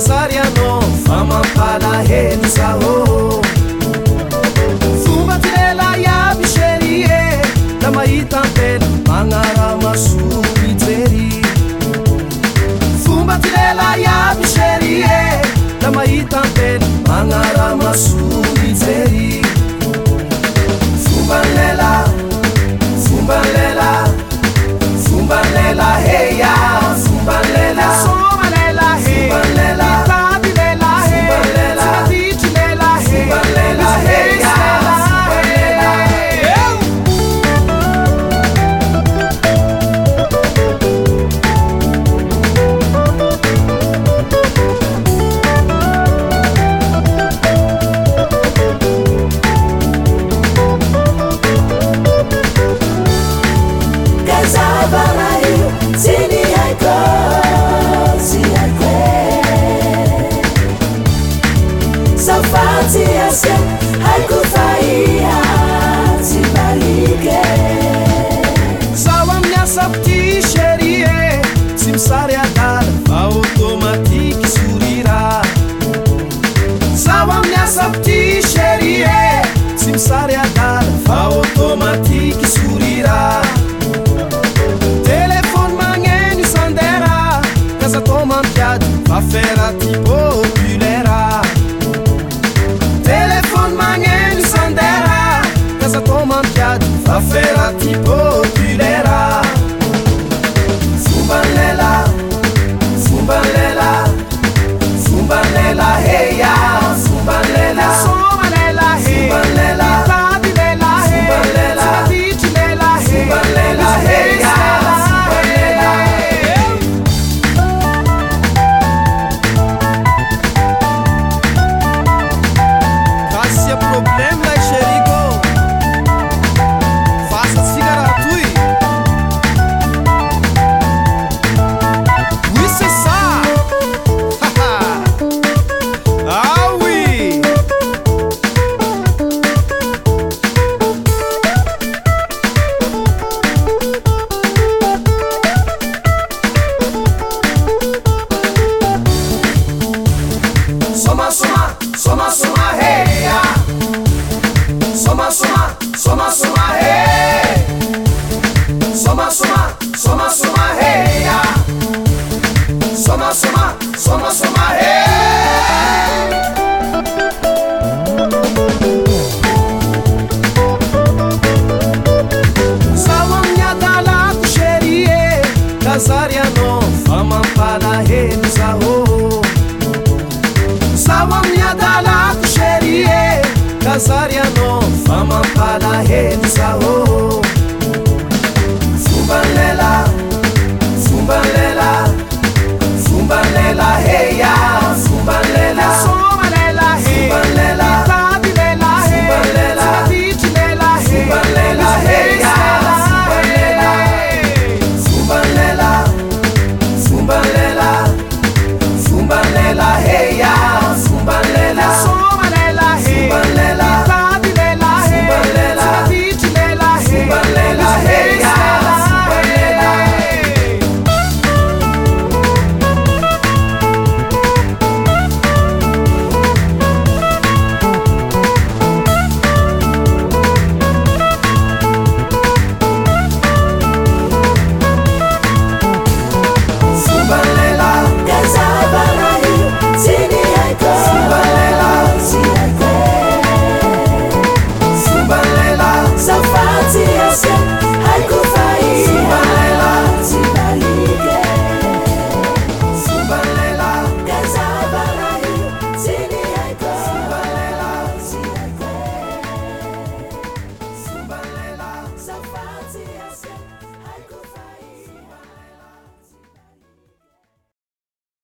kazarianao fa mampalahelo zaho fomba ty lela iaby serie la mahitantena magnara maso mijery fomba ty lela iaby serie la mahitantena magnara maso mijery fomba lela fomba lela fomba lela heya fomba lela soma lela hey fomba lela tabi lela hey fomba lela titi lela hey fomba lela heya fomba lela zaho amiasa pty serie tsy misary adala fa automatiky sorira zaho amiasa pty serie tsy misary adala fa automatiky sorira telefony magneno isandera kaza tô mampiady fa fera ty populera telefony magneno isandera kaza tô mampiady fa fera ty populera fomba lela fomba lela fomba lela heya fomba lela soma lela hey fomba lela tabi lela hey fomba lela titi lela hey fomba lela heya fomba lela Casia problema lá xerigo faça cigaratui Isso sa Ah oui Soma soma soma soma heya soma soma soma soma hey soma soma soma soma heya soma soma soma soma hey zaho amiadalako serie kazarianao fa mampalahelo zaho zaho amiadalako serie kazarianao fa mampalahelo zaho fomba lela fomba lela fomba lela